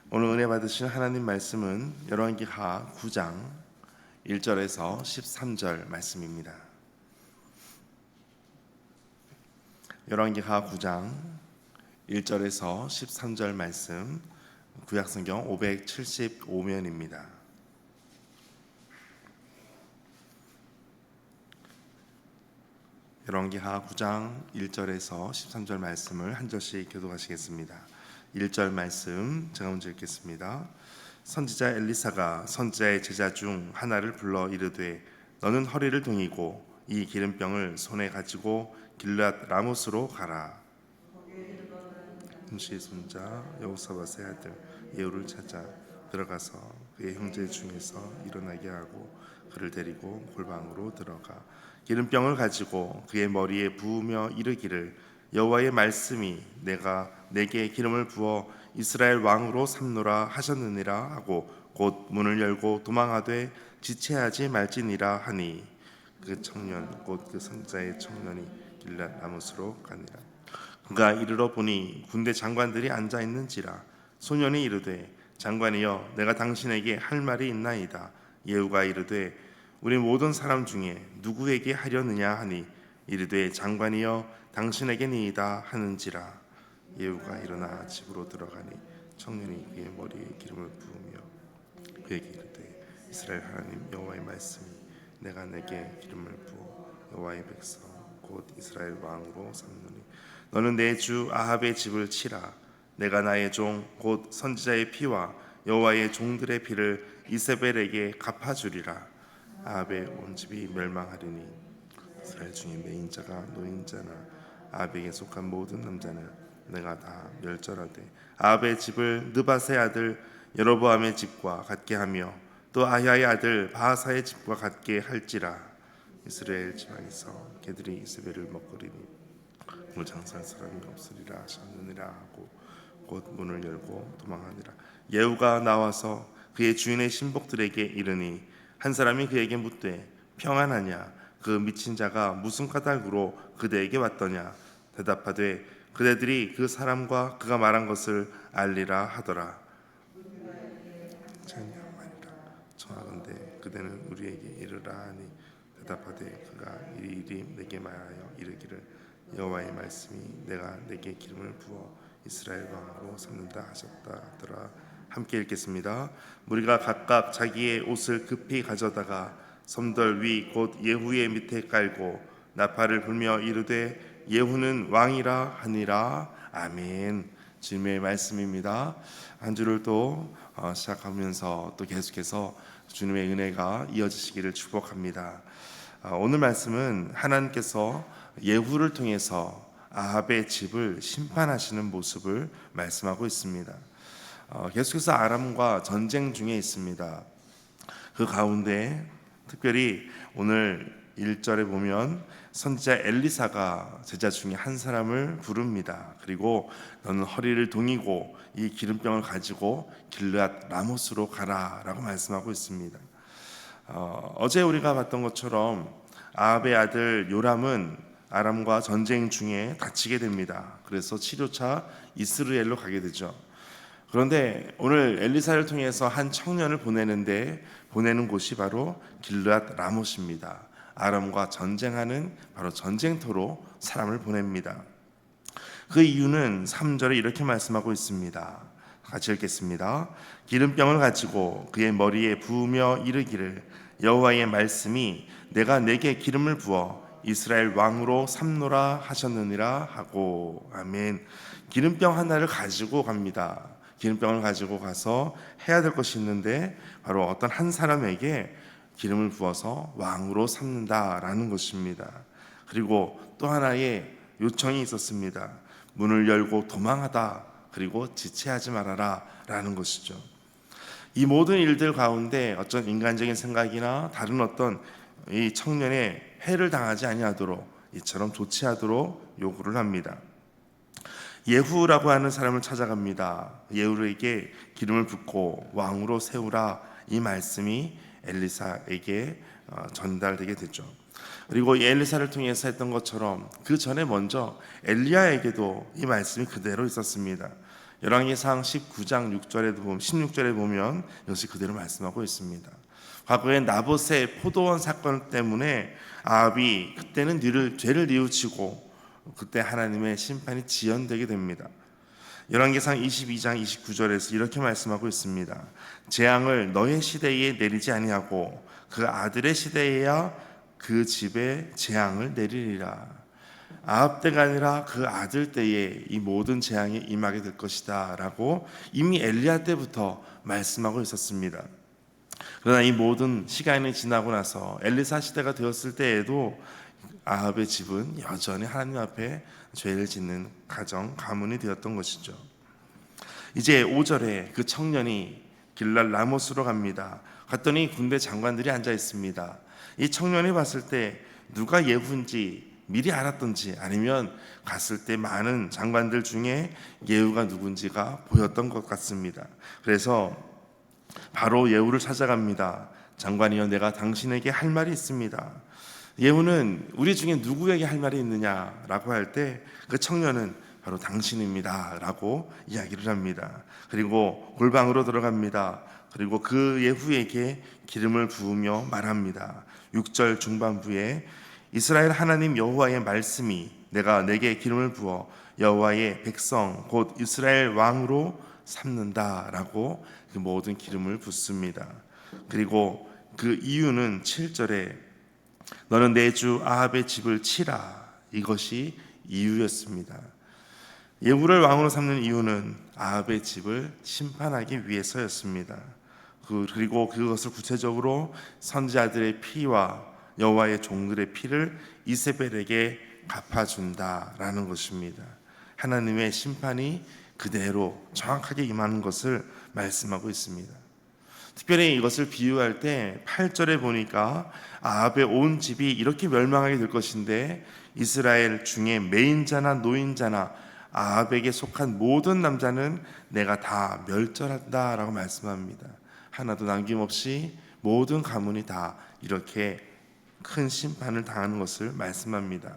오늘 은혜 받으신 하나님 말씀은 열왕기하 9장 1절에서 13절 말씀입니다. 열왕기하 9장 1절에서 13절 말씀, 구약성경 575면입니다. 열왕기하 9장 1절에서 13절 말씀을 한 절씩 교독하시겠습니다. 1절 말씀 제가 먼저 읽겠습니다. 선지자 엘리사가 선지자의 제자 중 하나를 불러 이르되 너는 허리를 동이고 이 기름병을 손에 가지고 길앗 라못으로 가라. 임시의 손자 여호사밧의 아들 예후를 찾아 들어가서 그의 형제 중에서 일어나게 하고 그를 데리고 골방으로 들어가 기름병을 가지고 그의 머리에 부으며 이르기를 여호와의 말씀이 내가 내게 기름을 부어 이스라엘 왕으로 삼노라 하셨느니라 하고 곧 문을 열고 도망하되 지체하지 말지니라 하니 그 청년 곧 그 선지자의 청년이 길앗 라못으로 가니라. 그가 이르러 보니 군대 장관들이 앉아 있는지라. 소년이 이르되 장관이여 내가 당신에게 할 말이 있나이다. 예후가 이르되 우리 모든 사람 중에 누구에게 하려느냐 하니 이르되 장관이여 당신에게니이다 하는지라. 예후가 일어나 집으로 들어가니 청년이 그의 머리에 기름을 부으며 그에게 이르되 이스라엘 하나님 여호와의 말씀이 내가 내게 기름을 부어 여호와의 백성 곧 이스라엘 왕으로 삼노니 너는 내 주 아합의 집을 치라. 내가 나의 종 곧 선지자의 피와 여호와의 종들의 피를 이세벨에게 갚아주리라. 아합의 온 집이 멸망하리니 이스라엘 중에 매인자가 노인자나 아합에게 속한 모든 남자는 내가 다 멸절하되 아합의 집을 느밧의 아들 여로보암의 집과 같게 하며 또 아야의 아들 바하사의 집과 같게 할지라. 이스라엘 지방에서 개들이 이세벨을 먹거리니 물 장사할 사람이 없으리라 하셨느니라 하고 곧 문을 열고 도망하니라. 예후가 나와서 그의 주인의 신복들에게 이르니 한 사람이 그에게 묻되 평안하냐? 그 미친 자가 무슨 까닭으로 그대에게 왔더냐? 대답하되 그대들이 그 사람과 그가 말한 것을 알리라 하더라. 찬양하니라. 청하건대 그대는 우리에게 이르라 하니 대답하되 그가 이리 내게 말하여 이르기를 여호와의 말씀이 내가 내게 기름을 부어 이스라엘 왕으로 삼는다 하셨다 하더라. 함께 읽겠습니다. 무리가 각각 자기의 옷을 급히 가져다가 섬돌 위 곧 예후의 밑에 깔고 나팔을 불며 이르되 예후는 왕이라 하니라. 아멘. 주님의 말씀입니다. 한 주를 또 시작하면서 또 계속해서 주님의 은혜가 이어지시기를 축복합니다. 오늘 말씀은 하나님께서 예후를 통해서 아합의 집을 심판하시는 모습을 말씀하고 있습니다. 계속해서 아람과 전쟁 중에 있습니다. 그 가운데 특별히 오늘 1절에 보면 선지자 엘리사가 제자 중에 한 사람을 부릅니다. 그리고 너는 허리를 동이고 이 기름병을 가지고 길앗 라못으로 가라 라고 말씀하고 있습니다. 어제 우리가 봤던 것처럼 아합의 아들 요람은 아람과 전쟁 중에 다치게 됩니다. 그래서 치료차 이스라엘로 가게 되죠. 그런데 오늘 엘리사를 통해서 한 청년을 보내는 곳이 바로 길앗 라못입니다. 아람과 전쟁하는 바로 전쟁터로 사람을 보냅니다. 그 이유는 3절에 이렇게 말씀하고 있습니다. 같이 읽겠습니다. 기름병을 가지고 그의 머리에 부으며 이르기를 여호와의 말씀이 내가 내게 기름을 부어 이스라엘 왕으로 삼노라 하셨느니라 하고. 아멘. 기름병 하나를 가지고 갑니다. 기름병을 가지고 가서 해야 될 것이 있는데 바로 어떤 한 사람에게 기름을 부어서 왕으로 삼는다라는 것입니다. 그리고 또 하나의 요청이 있었습니다. 문을 열고 도망하다, 그리고 지체하지 말아라 라는 것이죠. 이 모든 일들 가운데 어떤 인간적인 생각이나 다른 어떤 이 청년의 해를 당하지 아니하도록 이처럼 조치하도록 요구를 합니다. 예후라고 하는 사람을 찾아갑니다. 예후에게 기름을 붓고 왕으로 세우라, 이 말씀이 엘리사에게 전달되게 되죠. 그리고 엘리사를 통해서 했던 것처럼 그 전에 먼저 엘리야에게도 이 말씀이 그대로 있었습니다. 열왕기상 19장 6절에도 보면 16절에 보면 역시 그대로 말씀하고 있습니다. 과거에 나봇의 포도원 사건 때문에 아합이 그때는 죄를 뉘우치고 그때 하나님의 심판이 지연되게 됩니다. 열왕기상 22장 29절에서 이렇게 말씀하고 있습니다. 재앙을 너의 시대에 내리지 아니하고 그 아들의 시대에야 그 집에 재앙을 내리리라. 아합 때가 아니라 그 아들 때에 이 모든 재앙이 임하게 될 것이다 라고 이미 엘리야 때부터 말씀하고 있었습니다. 그러나 이 모든 시간이 지나고 나서 엘리사 시대가 되었을 때에도 아합의 집은 여전히 하나님 앞에 죄를 짓는 가문이 되었던 것이죠. 이제 5절에 그 청년이 길랄 라모스로 갑니다. 갔더니 군대 장관들이 앉아 있습니다. 이 청년이 봤을 때 누가 예후인지 미리 알았던지 아니면 갔을 때 많은 장관들 중에 예후가 누군지가 보였던 것 같습니다. 그래서 바로 예후를 찾아갑니다. 장관이여, 내가 당신에게 할 말이 있습니다. 예후는 우리 중에 누구에게 할 말이 있느냐라고 할 때 그 청년은 바로 당신입니다 라고 이야기를 합니다. 그리고 골방으로 들어갑니다. 그리고 그 예후에게 기름을 부으며 말합니다. 6절 중반부에 이스라엘 하나님 여호와의 말씀이 내가 내게 기름을 부어 여호와의 백성 곧 이스라엘 왕으로 삼는다 라고 그 모든 기름을 붓습니다. 그리고 그 이유는 7절에 너는 내 주 아합의 집을 치라, 이것이 이유였습니다. 예후를 왕으로 삼는 이유는 아합의 집을 심판하기 위해서였습니다. 그리고 그것을 구체적으로 선지자들의 피와 여호와의 종들의 피를 이세벨에게 갚아준다라는 것입니다. 하나님의 심판이 그대로 정확하게 임하는 것을 말씀하고 있습니다. 특별히 이것을 비유할 때 8절에 보니까 아합의 온 집이 이렇게 멸망하게 될 것인데 이스라엘 중에 매인자나 노인자나 아합에게 속한 모든 남자는 내가 다 멸절한다 라고 말씀합니다. 하나도 남김없이 모든 가문이 다 이렇게 큰 심판을 당하는 것을 말씀합니다.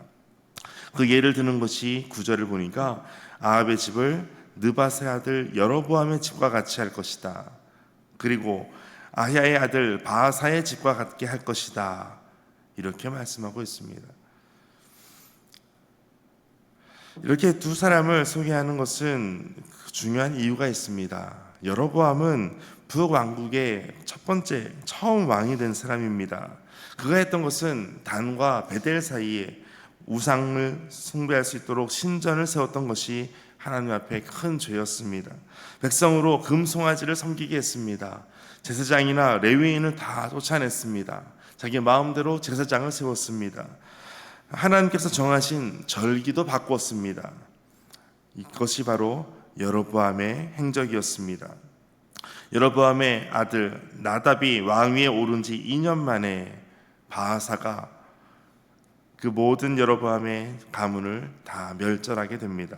그 예를 드는 것이 9절을 보니까 아합의 집을 느바세 아들 여로보암의 집과 같이 할 것이다. 그리고 아히야의 아들 바하사의 집과 같게 할 것이다. 이렇게 말씀하고 있습니다. 이렇게 두 사람을 소개하는 것은 중요한 이유가 있습니다. 여로보암은 북왕국의 처음 왕이 된 사람입니다. 그가 했던 것은 단과 베델 사이에 우상을 숭배할 수 있도록 신전을 세웠던 것이 하나님 앞에 큰 죄였습니다. 백성으로 금송아지를 섬기게 했습니다. 제사장이나 레위인을 다 쫓아냈습니다. 자기 마음대로 제사장을 세웠습니다. 하나님께서 정하신 절기도 바꾸었습니다. 이것이 바로 여로보암의 행적이었습니다. 여로보암의 아들 나답이 왕위에 오른 지 2년 만에 바하사가 그 모든 여로보암의 가문을 다 멸절하게 됩니다.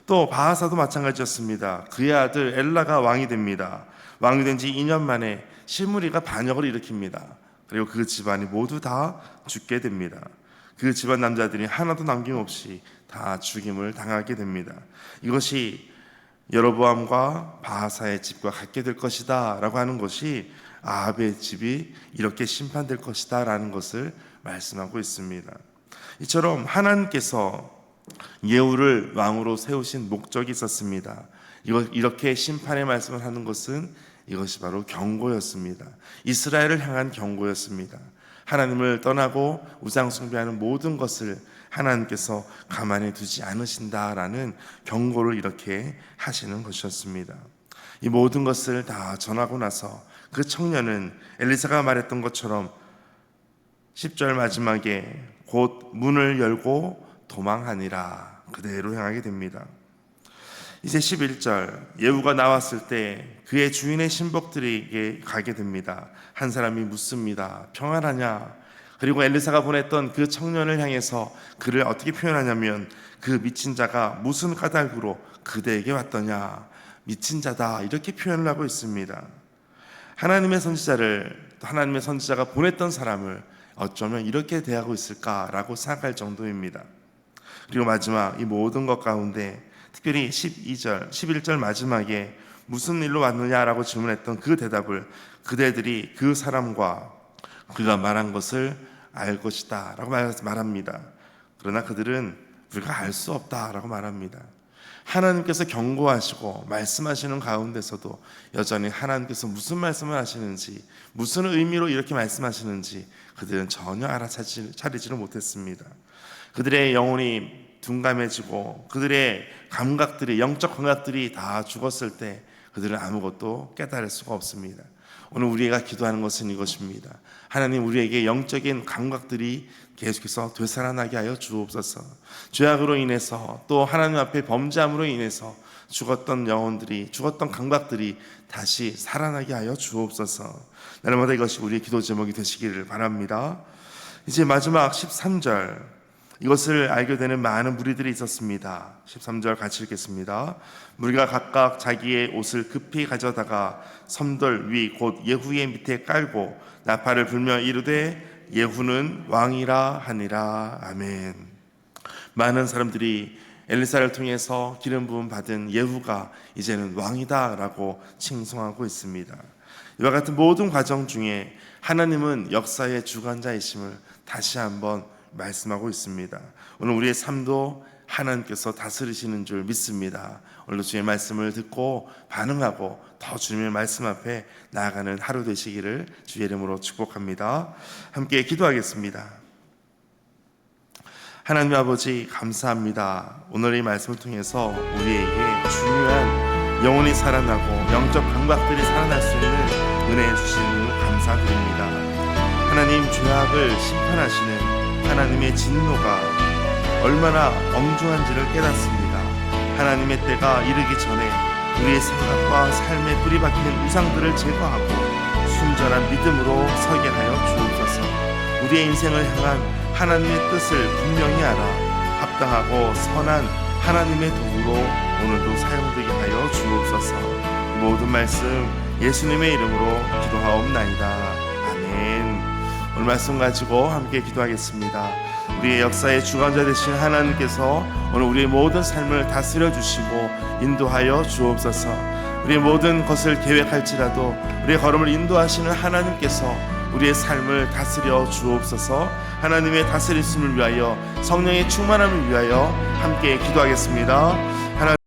또 바하사도 마찬가지였습니다. 그의 아들 엘라가 왕이 됩니다. 왕이 된 지 2년 만에 시므리가 반역을 일으킵니다. 그리고 그 집안이 모두 다 죽게 됩니다. 그 집안 남자들이 하나도 남김없이 다 죽임을 당하게 됩니다. 이것이 여로보암과 바하사의 집과 같게 될 것이다 라고 하는 것이 아합의 집이 이렇게 심판될 것이다 라는 것을 말씀하고 있습니다. 이처럼 하나님께서 예후를 왕으로 세우신 목적이 있었습니다. 이렇게 심판의 말씀을 하는 것은 이것이 바로 경고였습니다. 이스라엘을 향한 경고였습니다. 하나님을 떠나고 우상 숭배하는 모든 것을 하나님께서 가만히 두지 않으신다라는 경고를 이렇게 하시는 것이었습니다. 이 모든 것을 다 전하고 나서 그 청년은 엘리사가 말했던 것처럼 10절 마지막에 곧 문을 열고 도망하니라 그대로 향하게 됩니다. 이제 11절 예후가 나왔을 때 그의 주인의 신복들에게 가게 됩니다. 한 사람이 묻습니다. 평안하냐? 그리고 엘리사가 보냈던 그 청년을 향해서 그를 어떻게 표현하냐면 그 미친 자가 무슨 까닭으로 그대에게 왔더냐? 미친 자다 이렇게 표현을 하고 있습니다. 하나님의 선지자가 보냈던 사람을 어쩌면 이렇게 대하고 있을까라고 생각할 정도입니다. 그리고 마지막 이 모든 것 가운데 특별히 12절, 11절 마지막에 무슨 일로 왔느냐라고 질문했던 그 대답을 그대들이 그 사람과 그가 말한 것을 알 것이다 라고 말합니다. 그러나 그들은 우리가 알 수 없다 라고 말합니다. 하나님께서 경고하시고 말씀하시는 가운데서도 여전히 하나님께서 무슨 말씀을 하시는지, 무슨 의미로 이렇게 말씀하시는지 그들은 전혀 알아차리지를 못했습니다. 그들의 영혼이 둔감해지고 그들의 감각들이, 영적 감각들이 다 죽었을 때 그들은 아무것도 깨달을 수가 없습니다. 오늘 우리가 기도하는 것은 이것입니다. 하나님, 우리에게 영적인 감각들이 계속해서 되살아나게 하여 주옵소서. 죄악으로 인해서 또 하나님 앞에 범죄함으로 인해서 죽었던 영혼들이, 죽었던 감각들이 다시 살아나게 하여 주옵소서. 날마다 이것이 우리의 기도 제목이 되시기를 바랍니다. 이제 마지막 13절, 이것을 알게 되는 많은 무리들이 있었습니다. 13절 같이 읽겠습니다. 무리가 각각 자기의 옷을 급히 가져다가 섬돌 위 곧 예후의 밑에 깔고 나팔을 불며 이르되 예후는 왕이라 하니라. 아멘. 많은 사람들이 엘리사를 통해서 기름 부음 받은 예후가 이제는 왕이다 라고 칭송하고 있습니다. 이와 같은 모든 과정 중에 하나님은 역사의 주관자이심을 다시 한번 말씀하고 있습니다. 오늘 우리의 삶도 하나님께서 다스리시는 줄 믿습니다. 오늘도 주의 말씀을 듣고 반응하고 더 주님의 말씀 앞에 나아가는 하루 되시기를 주의 이름으로 축복합니다. 함께 기도하겠습니다. 하나님 아버지, 감사합니다. 오늘 이 말씀을 통해서 우리에게 중요한 영혼이 살아나고 영적 감각들이 살아날 수 있는 은혜 주시는 걸 감사드립니다. 하나님, 죄악을 심판하시는 하나님의 진노가 얼마나 엄중한지를 깨닫습니다. 하나님의 때가 이르기 전에 우리의 생각과 삶에 뿌리 박히는 우상들을 제거하고 순전한 믿음으로 서게 하여 주옵소서. 우리의 인생을 향한 하나님의 뜻을 분명히 알아 합당하고 선한 하나님의 도구로 오늘도 사용되게 하여 주옵소서. 모든 말씀 예수님의 이름으로 기도하옵나이다. 아멘. 오늘 말씀 가지고 함께 기도하겠습니다. 우리의 역사의 주관자 되신 하나님께서 오늘 우리의 모든 삶을 다스려 주시고 인도하여 주옵소서. 우리의 모든 것을 계획할지라도 우리의 걸음을 인도하시는 하나님께서 우리의 삶을 다스려 주옵소서. 하나님의 다스리심을 위하여, 성령의 충만함을 위하여 함께 기도하겠습니다.